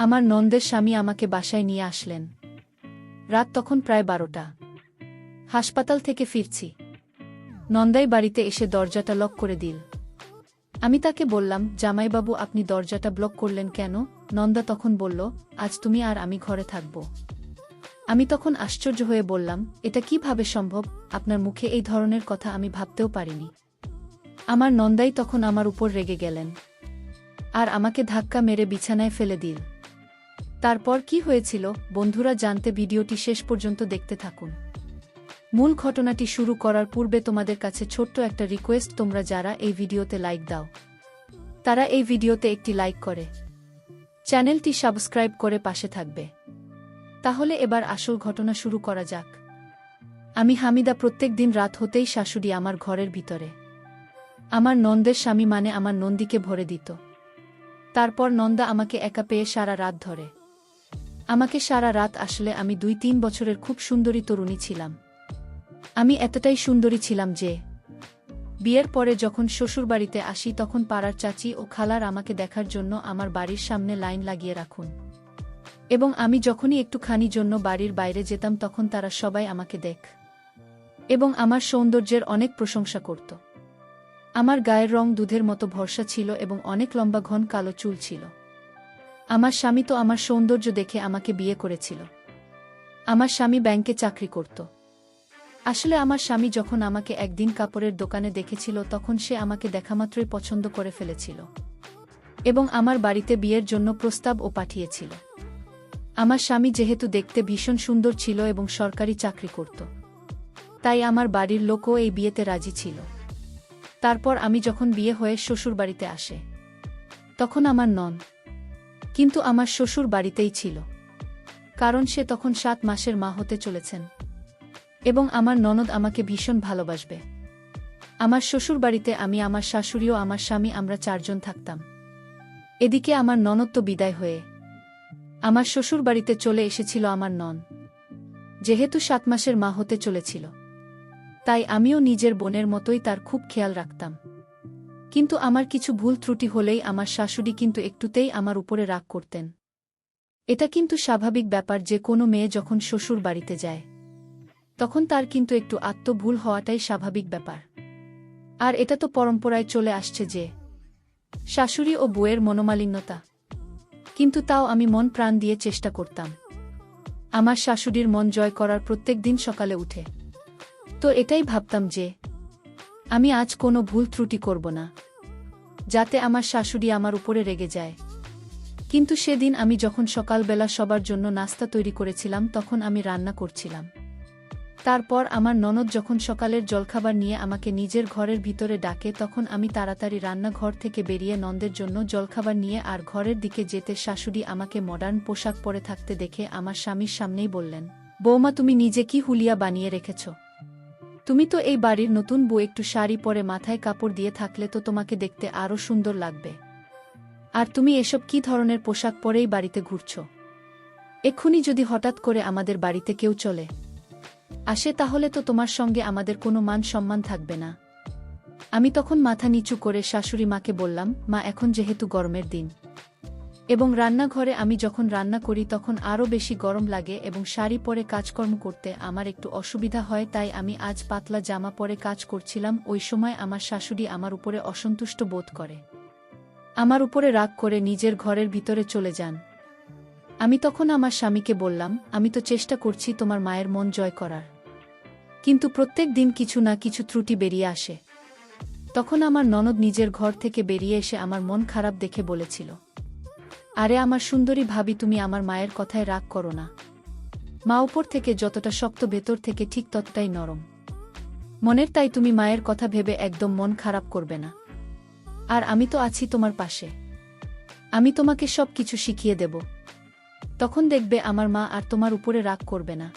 আমার নন্দের স্বামী আমাকে বাসায় নিয়ে আসলেন। রাত তখন প্রায় 12টা। হাসপাতাল থেকে ফিরছি। নন্দাই বাড়িতে এসে দরজাটা লক করে দিল। আমি তাকে বললাম, জামাইবাবু আপনি দরজাটা ব্লক করলেন কেন? নন্দা তখন বলল, আজ তুমি আর আমি ঘরে থাকব। আমি তখন আশ্চর্য হয়ে বললাম, এটা কিভাবে সম্ভব? আপনার মুখে এই ধরনের কথা আমি ভাবতেও পারিনি। আমার নন্দাই তখন আমার উপর রেগে গেলেন আর আমাকে ধাক্কা মেরে বিছানায় ফেলে দিল। তারপর কি হয়েছিল বন্ধুরা জানতে ভিডিওটি শেষ পর্যন্ত দেখতে থাকুন। মূল ঘটনাটি শুরু করার পূর্বে তোমাদের কাছে ছোট্ট একটা রিকোয়েস্ট, তোমরা যারা এই ভিডিওতে লাইক দাও তারা এই ভিডিওতে একটি লাইক করে চ্যানেলটি সাবস্ক্রাইব করে পাশে থাকবে। তাহলে এবার আসল ঘটনা শুরু করা যাক। আমি হামিদা প্রত্যেক দিন রাত হতেই শাশুড়ি আমার ঘরের ভিতরে আমার নন্দের স্বামী মানে আমার নন্দীকে ভরে দিত। তারপর নন্দা আমাকে একা পেয়ে সারা রাত ধরে আমাকে সারা রাত আসলে আমি 2-3 বছরের খুব সুন্দরী তরুণী ছিলাম। আমি এতটাই সুন্দরী ছিলাম যে বিয়ের পরে যখন শ্বশুরবাড়িতে আসি তখন পাড়ার চাচি ও খালার আমাকে দেখার জন্য আমার বাড়ির সামনে লাইন লাগিয়ে রাখুন, এবং আমি যখনই একটুখানি জন্য বাড়ির বাইরে যেতাম তখন তারা সবাই আমাকে দেখ এবং আমার সৌন্দর্যের অনেক প্রশংসা করত। আমার গায়ের রং দুধের মতো ভরসা ছিল এবং অনেক লম্বা ঘন কালো চুল ছিল। আমার স্বামী তো আমার সৌন্দর্য দেখে আমাকে বিয়ে করেছিল। আমার স্বামী ব্যাংকে চাকরি করত। আসলে আমার স্বামী যখন আমাকে একদিন কাপড়ের দোকানে দেখেছিল তখন সে আমাকে দেখামাত্রই পছন্দ করে ফেলেছিল এবং আমার বাড়িতে বিয়ের জন্য প্রস্তাবও পাঠিয়েছিল। আমার স্বামী যেহেতু দেখতে ভীষণ সুন্দর ছিল এবং সরকারি চাকরি করত, তাই আমার বাড়ির লোকও এই বিয়েতে রাজি ছিল। তারপর আমি যখন বিয়ে হয়ে শ্বশুরবাড়িতে আসে তখন আমার নন কিন্তু আমার শ্বশুর বাড়িতেই ছিল, কারণ সে তখন 7 মাসের মা হতে চলেছেন এবং আমার ননদ আমাকে ভীষণ ভালোবাসবে। আমার শ্বশুরবাড়িতে আমি, আমার শাশুড়ি ও আমার স্বামী, আমরা 4 জন থাকতাম। এদিকে আমার ননদ তো বিদায় হয়ে আমার শ্বশুরবাড়িতে চলে এসেছিল আমার নন, যেহেতু 7 মাসের মা হতে চলেছিল, তাই আমিও নিজের বোনের মতোই তার খুব খেয়াল রাখতাম। কিন্তু আমার কিছু ভুল ত্রুটি হলেই আমার শাশুড়ি কিন্তু একটুতেই আমার উপরে রাগ করতেন। এটা কিন্তু স্বাভাবিক ব্যাপার যে কোনো মেয়ে যখন শ্বশুর বাড়িতে যায় তখন তার কিন্তু একটু আত্মভুল হওয়াটাই স্বাভাবিক ব্যাপার। আর এটা তো পরম্পরায় চলে আসছে যে শাশুড়ি ও বউয়ের মনোমালিন্যতা। কিন্তু তাও আমি মন প্রাণ দিয়ে চেষ্টা করতাম আমার শাশুড়ির মন জয় করার। প্রত্যেক দিন সকালে উঠে তো এটাই ভাবতাম যে আমি আজ কোনো ভুল ত্রুটি করব না, যাতে আমার শাশুড়ি আমার উপরে রেগে যায়। কিন্তু সেদিন আমি যখন সকালবেলা সবার জন্য নাস্তা তৈরি করেছিলাম তখন আমি রান্না করছিলাম। তারপর আমার ননদ যখন সকালের জলখাবার নিয়ে আমাকে নিজের ঘরের ভিতরে ডাকে তখন আমি তাড়াতাড়ি রান্নাঘর থেকে বেরিয়ে নন্দের জন্য জলখাবার নিয়ে আর ঘরের দিকে যেতে শাশুড়ি আমাকে মডার্ন পোশাক পরে থাকতে দেখে আমার স্বামীর সামনেই বললেন, বৌমা তুমি নিজে কি হুলিয়া বানিয়ে রেখেছ? তুমি তো এই বাড়ির নতুন বউ, একটু শাড়ি পরে মাথায় কাপড় দিয়ে থাকলে তো তোমাকে দেখতে আরও সুন্দর লাগবে। আর তুমি এসব কি ধরনের পোশাক পরেই বাড়িতে ঘুরছ? এক্ষুনি যদি হঠাৎ করে আমাদের বাড়িতে কেউ চলে আসে তাহলে তো তোমার সঙ্গে আমাদের কোনো মান সম্মান থাকবে না। আমি তখন মাথা নিচু করে শাশুড়ি মাকে বললাম, মা এখন যেহেতু গরমের দিন এবং রান্নাঘরে আমি যখন রান্না করি তখন আরও বেশি গরম লাগে এবং শাড়ি পরে কাজকর্ম করতে আমার একটু অসুবিধা হয়, তাই আমি আজ পাতলা জামা পরে কাজ করছিলাম। ওই সময় আমার শাশুড়ি আমার উপরে অসন্তুষ্ট বোধ করে আমার উপরে রাগ করে নিজের ঘরের ভিতরে চলে যান। আমি তখন আমার স্বামীকে বললাম, আমি তো চেষ্টা করছি তোমার মায়ের মন জয় করার, কিন্তু প্রত্যেক দিন কিছু না কিছু ত্রুটি বেরিয়ে আসে। তখন আমার ননদ নিজের ঘর থেকে বেরিয়ে এসে আমার মন খারাপ দেখে বলেছিল, আরে আমার সুন্দরী ভাবি, তুমি আমার মায়ের কথায় রাগ করো না। মা উপর থেকে যতটা শক্ত ভেতর থেকে ঠিক ততটাই নরম মনের, তাই তুমি মায়ের কথা ভেবে একদম মন খারাপ করবে না। আর আমি তো আছি তোমার পাশে, আমি তোমাকে সব কিছু শিখিয়ে দেব। তখন দেখবে আমার মা আর তোমার উপরে রাগ করবে না।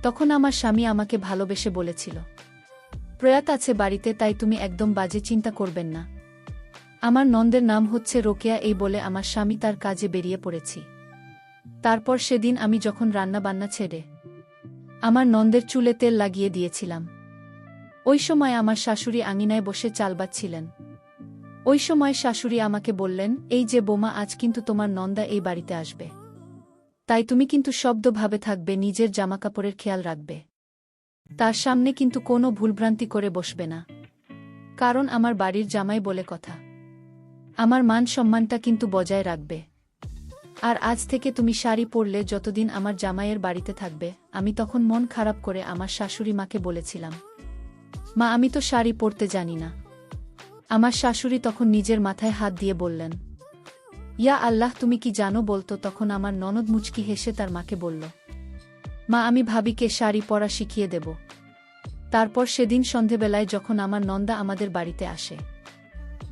তখন আমার স্বামী আমাকে ভালোবেসে বলেছিল, প্রয়াত আছে বাড়িতে, তাই তুমি একদম বাজে চিন্তা করবেন না। আমার নন্দের নাম হচ্ছে রোকেয়া। এই বলে আমার স্বামী তার কাজে বেরিয়ে পড়েছি। তারপর সেদিন আমি যখন রান্না বান্না ছেড়ে আমার নন্দের চুলে তেল লাগিয়ে দিয়েছিলাম, ওই সময় আমার শাশুড়ি আঙিনায় বসে চাল বাচ্ছিলেন। ওই সময় শাশুড়ি আমাকে বললেন, এই যে বোমা, আজ কিন্তু তোমার নন্দা এই বাড়িতে আসবে। তাই তুমি কিন্তু শব্দভাবে থাকবে, নিজের জামাকাপড়ের খেয়াল রাখবে। তার সামনে কিন্তু কোনো ভুলভ্রান্তি করে বসবে না, কারণ আমার বাড়ির জামাই বলে কথা। আমার মান সম্মানটা কিন্তু বজায় রাখবে। আর আজ থেকে তুমি শাড়ি পরলে যতদিন আমার জামাইয়ের বাড়িতে থাকবে। আমি তখন মন খারাপ করে আমার শাশুড়ি মাকে বলেছিলাম, মা, আমি তো শাড়ি পরতে জানি না। আমার শাশুড়ি তখন নিজের মাথায় হাত দিয়ে বললেন, ইয়া আল্লাহ, তুমি কি জানো বলতো? তখন আমার ননদ মুচকি হেসে তার মাকে বলল, মা, আমি ভাবিকে শাড়ি পরা শিখিয়ে দেব। তারপর সেদিন সন্ধেবেলায় যখন আমার নন্দা আমাদের বাড়িতে আসে,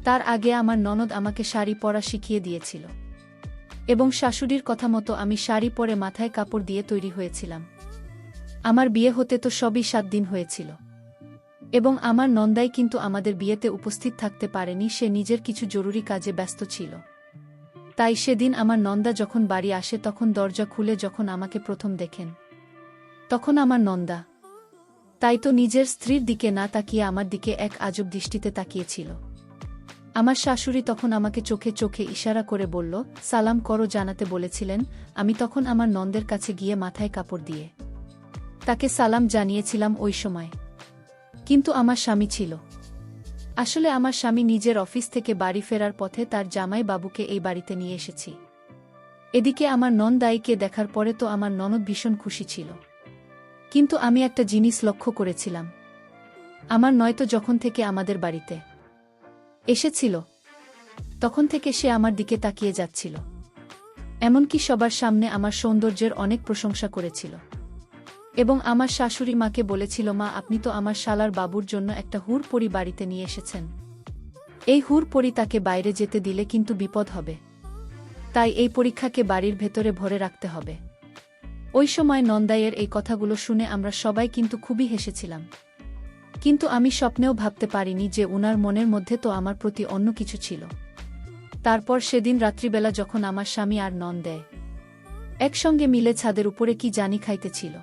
তার আগে আমার ননদ আমাকে শাড়ি পরা শিখিয়ে দিয়েছিল। এবং শাশুড়ির কথা মতো আমি শাড়ি পরে মাথায় কাপড় দিয়ে তৈরি হয়েছিলাম। আমার বিয়ে হতে তো সবই 7 দিন হয়েছিল। এবং আমার নন্দাই কিন্তু আমাদের বিয়েতে উপস্থিত থাকতে পারেনি, সে নিজের কিছু জরুরি কাজে ব্যস্ত ছিল। তাই সেদিন আমার নন্দা যখন বাড়ি আসে, তখন দরজা খুলে যখন আমাকে প্রথম দেখেন, তখন আমার নন্দা তাই তো নিজের স্ত্রীর দিকে না তাকিয়ে আমার দিকে এক আজব দৃষ্টিতে তাকিয়েছিল। আমার শাশুড়ি তখন আমাকে চোখে চোখে ইশারা করে বলল, সালাম করো, জানাতে বলেছিলেন। আমি তখন আমার নন্দের কাছে গিয়ে মাথায় কাপড় দিয়ে তাকে সালাম জানিয়েছিলাম ওই সময়। কিন্তু আমার স্বামী ছিল। আসলে আমার স্বামী নিজের অফিস থেকে বাড়ি ফেরার পথে তার জামাই বাবুকে এই বাড়িতে নিয়ে এসেছি। এদিকে আমার নন্দাইকে দেখার পরে তো আমার ননদ ভীষণ খুশি ছিল। কিন্তু আমি একটা জিনিস লক্ষ্য করেছিলাম, আমার নয়তো যখন থেকে আমাদের বাড়িতে এসেছিল, তখন থেকে সে আমার দিকে তাকিয়ে যাচ্ছিল। এমনকি সবার সামনে আমার সৌন্দর্যের অনেক প্রশংসা করেছিল। এবং আমার শাশুড়ি মাকে বলেছিল, মা, আপনি তো আমার শালার বাবুর জন্য একটা হুর পরি বাড়িতে নিয়ে এসেছেন। এই হুর পরি তাকে বাইরে যেতে দিলে কিন্তু বিপদ হবে। তাই এই পরীক্ষাকে বাড়ির ভেতরে ভরে রাখতে হবে। ওই সময় নন্দাইয়ের এই কথাগুলো শুনে আমরা সবাই কিন্তু খুবই হেসেছিলাম। কিন্তু আমি স্বপ্নেও ভাবতে পারিনি যে উনার মনের মধ্যে তো আমার প্রতি অন্য কিছু ছিল। তারপর সেদিন রাত্রিবেলা যখন আমার স্বামী আর নন্দাই একসঙ্গে মিলে ছাদের উপরে কি জানি খাইতেছিল,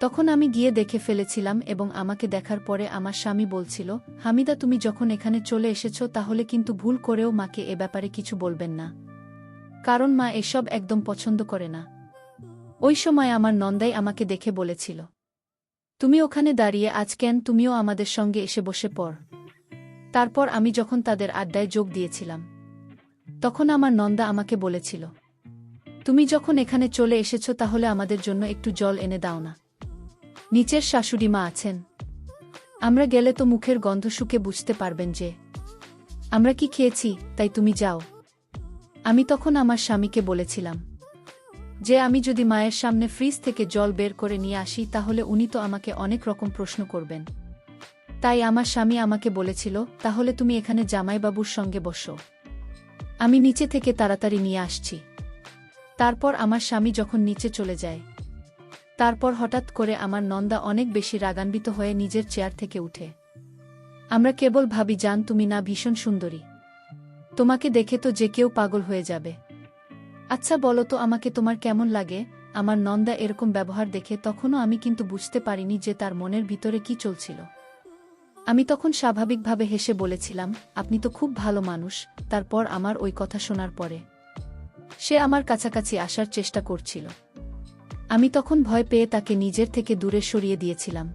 তখন আমি গিয়ে দেখে ফেলেছিলাম। এবং আমাকে দেখার পরে আমার স্বামী বলছিল, হামিদা, তুমি যখন এখানে চলে এসেছো তাহলে কিন্তু ভুল করেও মাকে এ ব্যাপারে কিছু বলবেন না, কারণ মা এসব একদম পছন্দ করে না। ওই সময় আমার নন্দাই আমাকে দেখে বলেছিল, তুমি ওখানে দাঁড়িয়ে আজ কেন, তুমিও আমাদের সঙ্গে এসে বসে পড়। তারপর আমি যখন তাদের আড্ডায় যোগ দিয়েছিলাম, তখন আমার নন্দা আমাকে বলেছিল, তুমি যখন এখানে চলে এসেছো তাহলে আমাদের জন্য একটু জল এনে দাও না। নিচের শাশুড়ি মা আছেন, আমরা গেলে তো মুখের গন্ধ শুকে বুঝতে পারবেন যে আমরা কি খেয়েছি, তাই তুমি যাও। আমি তখন আমার স্বামীকে বলেছিলাম যে আমি যদি মায়ের সামনে ফ্রিজ থেকে জল বের করে নিয়ে আসি তাহলে উনি তো আমাকে অনেক রকম প্রশ্ন করবেন। তাই আমার স্বামী আমাকে বলেছিল, তাহলে তুমি এখানে জামাইবাবুর সঙ্গে বসো, আমি নিচে থেকে তাড়াতাড়ি নিয়ে আসছি। তারপর আমার স্বামী যখন নিচে চলে যায়, তারপর হঠাৎ করে আমার নন্দা অনেক বেশি রাগান্বিত হয়ে নিজের চেয়ার থেকে উঠে, আমরা কেবল ভাবি, জান তুমি না ভীষণ সুন্দরী, তোমাকে দেখে তো যে কেউ পাগল হয়ে যাবে। আচ্ছা বলো তো আমাকে তোমার কেমন লাগে? আমার নন্দা এরকম ব্যবহার দেখে তখনও আমি কিন্তু বুঝতে পারিনি যে তার মনের ভিতরে কি চলছিল। আমি তখন স্বাভাবিকভাবে হেসে বলেছিলাম, আপনি তো খুব ভালো মানুষ। তারপর আমার ওই কথা শোনার পরে সে আমার কাছাকাছি আসার চেষ্টা করছিল। আমি তখন ভয় পেয়ে তাকে নিজের থেকে দূরে সরিয়ে দিয়েছিলাম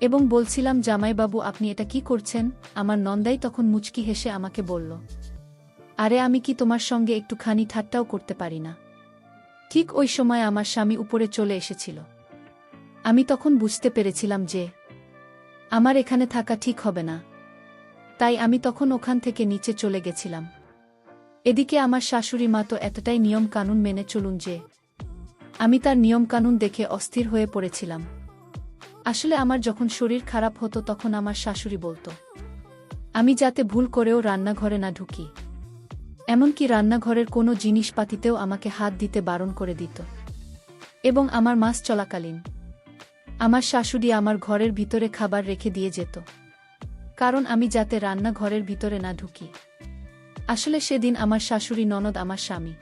এবং বলছিলাম, জামাইবাবু, আপনি এটা কি করছেন? আমার নন্দাই তখন মুচকি হেসে আমাকে বলল, আরে আমি কি তোমার সঙ্গে একটুখানি ঠাট্টাও করতে পারি না? ঠিক ওই সময় আমার স্বামী উপরে চলে এসেছিল। আমি তখন বুঝতে পেরেছিলাম যে আমার এখানে থাকা ঠিক হবে না। তাই আমি তখন ওখান থেকে নিচে চলে গেছিলাম। এদিকে আমার শাশুড়ি মা তো এতটাই নিয়ম কানুন মেনে চলুন যে আমি তার নিয়ম কানুন দেখে অস্থির হয়ে পড়েছিলাম। আসলে আমার যখন শরীর খারাপ হতো তখন আমার শাশুড়ি বলতো আমি যাতে ভুল করেও রান্নাঘরে না ঢুকি। এমনকি রান্নাঘরের কোনো জিনিসপাতিতেও আমাকে হাত দিতে বারণ করে দিত। এবং আমার মাস চলাকালীন আমার শাশুড়ি আমার ঘরের ভিতরে খাবার রেখে দিয়ে যেত, কারণ আমি যাতে রান্নাঘরের ভিতরে না ঢুকি। আসলে সেদিন আমার শাশুড়ি, ননদ, আমার স্বামী,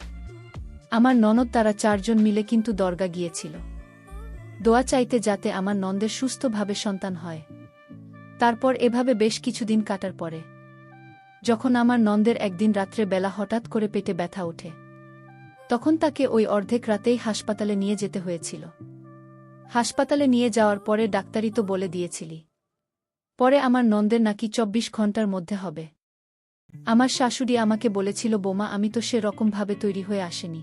আমার ননদ, তারা 4 জন মিলে কিন্তু দরগা গিয়েছিল দোয়া চাইতে যাতে আমার নন্দের সুস্থভাবে সন্তান হয়। তারপর এভাবে বেশ কিছুদিন কাটার পরে যখন আমার নন্দের একদিন রাত্রে বেলা হঠাৎ করে পেটে ব্যথা ওঠে, তখন তাকে ওই অর্ধেক রাতেই হাসপাতালে নিয়ে যেতে হয়েছিল। হাসপাতালে নিয়ে যাওয়ার পরে ডাক্তারই তো বলে দিয়েছিলি, পরে আমার নন্দের নাকি ২৪ ঘন্টার মধ্যে হবে। আমার শাশুড়ি আমাকে বলেছিল, বোমা, আমি তো সে রকমভাবে তৈরি হয়ে আসেনি,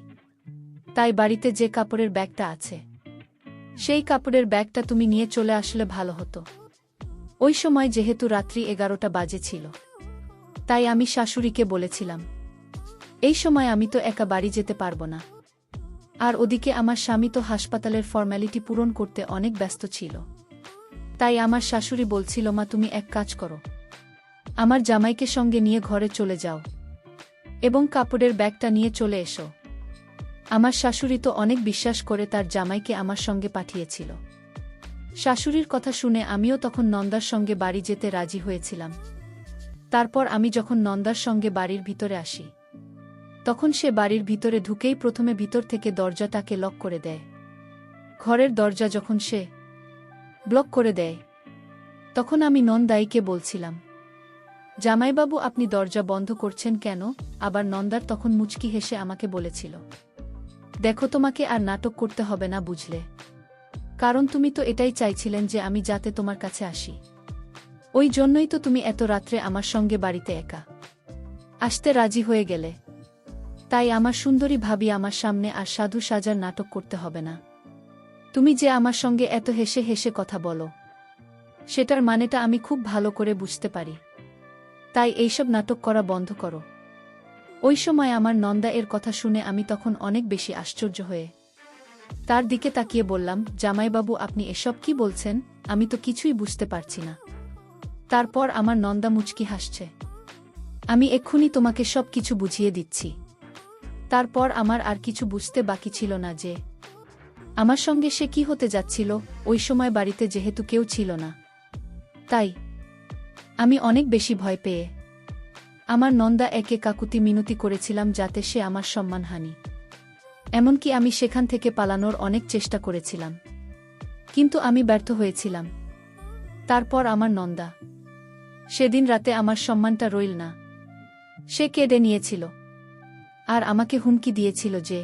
তাই বাড়িতে যে কাপড়ের ব্যাগটা আছে সেই কাপড়ের ব্যাগটা তুমি নিয়ে চলে আসলে ভালো হতো। ওই সময় যেহেতু রাত্রি ১১টা বাজে ছিল, তাই আমি শাশুড়িকে বলেছিলাম, এই সময় আমি তো একা বাড়ি যেতে পারবো না। আর ওদিকে আমার স্বামী তো হাসপাতালের ফর্ম্যালিটি পূরণ করতে অনেক ব্যস্ত ছিল। তাই আমার শাশুড়ি বলছিল, মা, তুমি এক কাজ করো, আমার জামাইকে সঙ্গে নিয়ে ঘরে চলে যাও এবং কাপড়ের ব্যাগটা নিয়ে চলে এসো। আমার শাশুড়ি তো অনেক বিশ্বাস করে তার জামাইকে আমার সঙ্গে পাঠিয়েছিল। শাশুড়ির কথা শুনে আমিও তখন নন্দার সঙ্গে বাড়ি যেতে রাজি হয়েছিলাম। তারপর আমি যখন নন্দার সঙ্গে বাড়ির ভিতরে আসি, তখন সে বাড়ির ভিতরে ঢুকেই প্রথমে ভিতর থেকে দরজাটাকে লক করে দেয়। ঘরের দরজা যখন সে ব্লক করে দেয়, তখন আমি নন্দাইকে বলছিলাম, জামাইবাবু, আপনি দরজা বন্ধ করছেন কেন? আবার নন্দার তখন মুচকি হেসে আমাকে বলেছিল, দেখো, তোমাকে আর নাটক করতে হবে না, বুঝলে? কারণ তুমি তো এটাই চাইছিলেন যে আমি যাতে তোমার কাছে আসি। ওই জন্যই তো তুমি এত রাত্রে আমার সঙ্গে বাড়িতে একা আসতে রাজি হয়ে গেলে। তাই আমার সুন্দরী ভাবি, আমার সামনে আর সাধু সাজার নাটক করতে হবে না। তুমি যে আমার সঙ্গে এত হেসে হেসে কথা বলো, সেটার মানেটা আমি খুব ভালো করে বুঝতে পারি। তাই এইসব নাটক করা বন্ধ করো। ওই সময় আমার নন্দা এর কথা শুনে আমি তখন অনেক বেশি আশ্চর্য হয়ে তার দিকে তাকিয়ে বললাম, জামাইবাবু, আপনি এসব কি বলছেন? আমি তো কিছুই বুঝতে পারছি না। তারপর আমার নন্দা মুচকি হাসছে, আমি এক্ষুনি তোমাকে সব কিছু বুঝিয়ে দিচ্ছি। তারপর আমার আর কিছু বুঝতে বাকি ছিল না যে আমার সঙ্গে সে কি হতে যাচ্ছিল। ওই সময় বাড়িতে যেহেতু কেউ ছিল না, তাই আমি অনেক বেশি ভয় পেয়ে আমার নন্দা একে কাকুতি মিনতি করেছিলাম যাতে সে আমার সম্মানহানি। এমনকি আমি সেখান থেকে পালানোর অনেক চেষ্টা করেছিলাম, কিন্তু আমি ব্যর্থ হয়েছিলাম। তারপর আমার নন্দা সেদিন রাতে আমার সম্মানটা রইল না, সে কেড়ে নিয়েছিল আর আমাকে হুমকি দিয়েছিল যে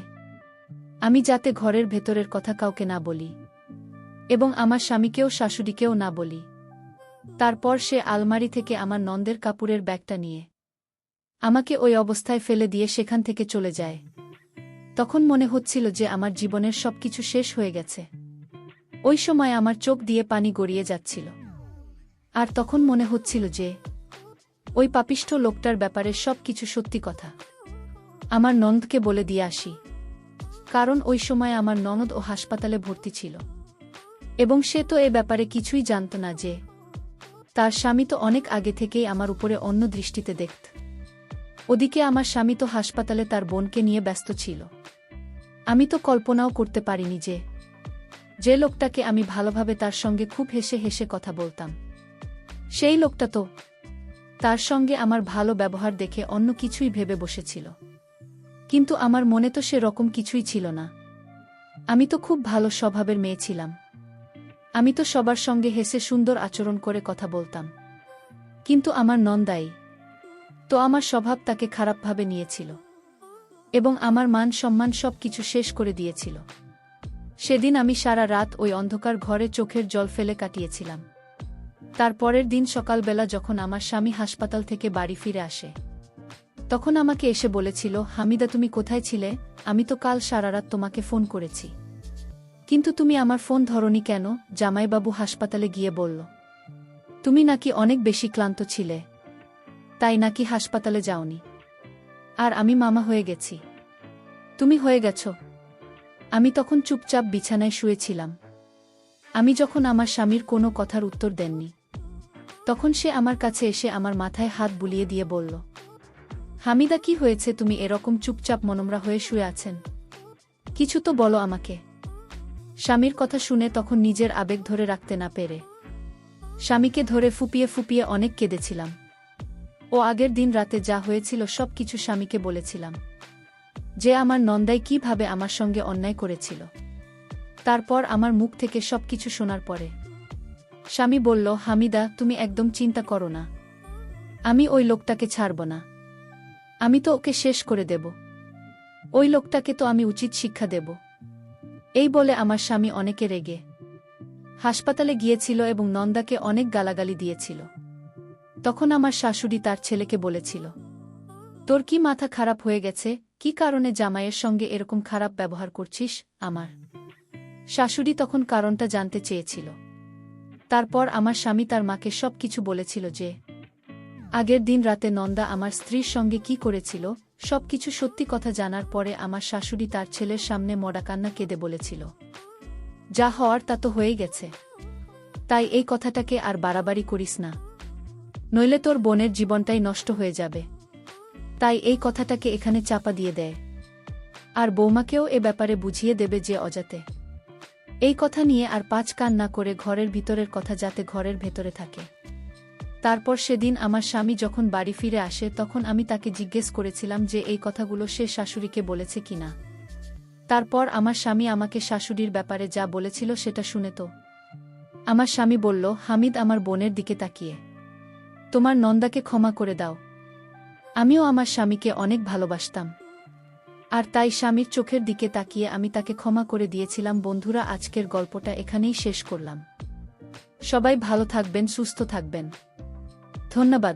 আমি যাতে ঘরের ভেতরের কথা কাউকে না বলি এবং আমার স্বামীকেও শাশুড়িকেও না বলি। তারপর সে আলমারি থেকে আমার নন্দের কাপড়ের ব্যাগটা নিয়ে আমাকে ওই অবস্থায় ফেলে দিয়ে সেখান থেকে চলে যায়। তখন মনে হচ্ছিল যে আমার জীবনের সবকিছু শেষ হয়ে গেছে। ওই সময় আমার চোখ দিয়ে পানি গড়িয়ে যাচ্ছিল, আর তখন মনে হচ্ছিল যে ওই পাপিষ্ঠ লোকটার ব্যাপারে সবকিছু সত্যি কথা আমার নন্দকে বলে দিয়ে আসি। কারণ ওই সময় আমার ননদ ও হাসপাতালে ভর্তি ছিল এবং সে তো এ ব্যাপারে কিছুই জানত না যে তার স্বামী তো অনেক আগে থেকেই আমার উপরে অন্য দৃষ্টিতে দেখত। ওদিকে আমার স্বামী তো হাসপাতালে তার বোনকে নিয়ে ব্যস্ত ছিল। আমি তো কল্পনাও করতে পারিনি যে যে লোকটাকে আমি ভালোভাবে তার সঙ্গে খুব হেসে হেসে কথা বলতাম, সেই লোকটা তো তার সঙ্গে আমার ভালো ব্যবহার দেখে অন্য কিছুই ভেবে বসেছিল। কিন্তু আমার মনে তো সে রকম কিছুই ছিল না। আমি তো খুব ভালো স্বভাবের মেয়ে ছিলাম। আমি তো সবার সঙ্গে হেসে সুন্দর আচরণ করে কথা বলতাম। কিন্তু আমার নন্দাই তো আমার স্বভাব তাকে খারাপভাবে নিয়েছিল এবং আমার মান সম্মান সব কিছু শেষ করে দিয়েছিল। সেদিন আমি সারা রাত ওই অন্ধকার ঘরে চোখের জল ফেলে কাটিয়েছিলাম। তার পরের দিন সকালবেলা যখন আমার স্বামী হাসপাতাল থেকে বাড়ি ফিরে আসে, তখন আমাকে এসে বলেছিল, হামিদা, তুমি কোথায় ছিলে? আমি তো কাল সারা রাত তোমাকে ফোন করেছি, কিন্তু তুমি আমার ফোন ধরোনি কেন? জামাইবাবু হাসপাতালে গিয়ে বলল তুমি নাকি অনেক বেশি ক্লান্ত ছিলে, তাই নাকি হাসপাতালে যাওনি। আর আমি মামা হয়ে গেছি। তুমি হয়ে গেছ? আমি তখন চুপচাপ বিছানায় শুয়েছিলাম। আমি যখন আমার স্বামীর কোনো কথার উত্তর দেননি, তখন সে আমার কাছে এসে আমার মাথায় হাত বুলিয়ে দিয়ে বলল, হামিদা, কি হয়েছে? তুমি এরকম চুপচাপ মনমরা হয়ে শুয়ে আছেন? কিছু তো বলো আমাকে। স্বামীর কথা শুনে তখন নিজের আবেগ ধরে রাখতে না পেরে স্বামীকে ধরে ফুপিয়ে ফুপিয়ে অনেক কেঁদেছিলাম। ও আগের দিন রাতে যা হয়েছিল সব কিছু স্বামীকে বলেছিলাম, যে আমার নন্দাই কিভাবে আমার সঙ্গে অন্যায় করেছিল। তারপর আমার মুখ থেকে সবকিছু শোনার পরে স্বামী বলল, হামিদা, তুমি একদম চিন্তা করো না। আমি ওই লোকটাকে ছাড়ব না। আমি তো ওকে শেষ করে দেব। ওই লোকটাকে তো আমি উচিত শিক্ষা দেব। এই বলে আমার স্বামী অনেকে রেগে হাসপাতালে গিয়েছিল এবং নন্দাকে অনেক গালাগালি দিয়েছিল। তখন আমার শাশুড়ি তার ছেলেকে বলেছিল, তোর কি মাথা খারাপ হয়ে গেছে? কি কারণে জামাইয়ের সঙ্গে এরকম খারাপ ব্যবহার করছিস? আমার শাশুড়ি তখন কারণটা জানতে চেয়েছিল। তারপর আমার স্বামী তার মাকে সব কিছু বলেছিল যে আগের দিন রাতে নন্দা আমার স্ত্রীর সঙ্গে কি করেছিল। সবকিছু সত্যি কথা জানার পরে আমার শাশুড়ি তার ছেলের সামনে মরা কান্না কেঁদে বলেছিল, যা হওয়ার তা তো হয়ে গেছে, তাই এই কথাটাকে আর বাড়াবাড়ি করিস না, নইলে তোর বোনের জীবনটাই নষ্ট হয়ে যাবে। তাই এই কথাটাকে এখানে চাপা দিয়ে দেয়, আর বৌমাকেও এ ব্যাপারে বুঝিয়ে দেবে যে অজাতে এই কথা নিয়ে আর পাঁচ কান না করে ঘরের ভিতরের কথা যাতে ঘরের ভেতরে থাকে। তারপর সেদিন আমার স্বামী যখন বাড়ি ফিরে আসে তখন আমি তাকে জিজ্ঞেস করেছিলাম যে এই কথাগুলো সে শাশুড়িকে বলেছে কিনা। তারপর আমার স্বামী আমাকে শাশুড়ির ব্যাপারে যা বলেছিল সেটা শুনে তো আমার স্বামী বলল, হামিদ আমার বোনের দিকে তাকিয়ে তোমার নন্দাকে ক্ষমা করে দাও। আমিও আমার স্বামীকে অনেক ভালোবাসতাম, আর তাই স্বামীর চোখের দিকে তাকিয়ে আমি তাকে ক্ষমা করে দিয়েছিলাম। বন্ধুরা, আজকের গল্পটা এখানেই শেষ করলাম। সবাই ভালো থাকবেন, সুস্থ থাকবেন। ধন্যবাদ।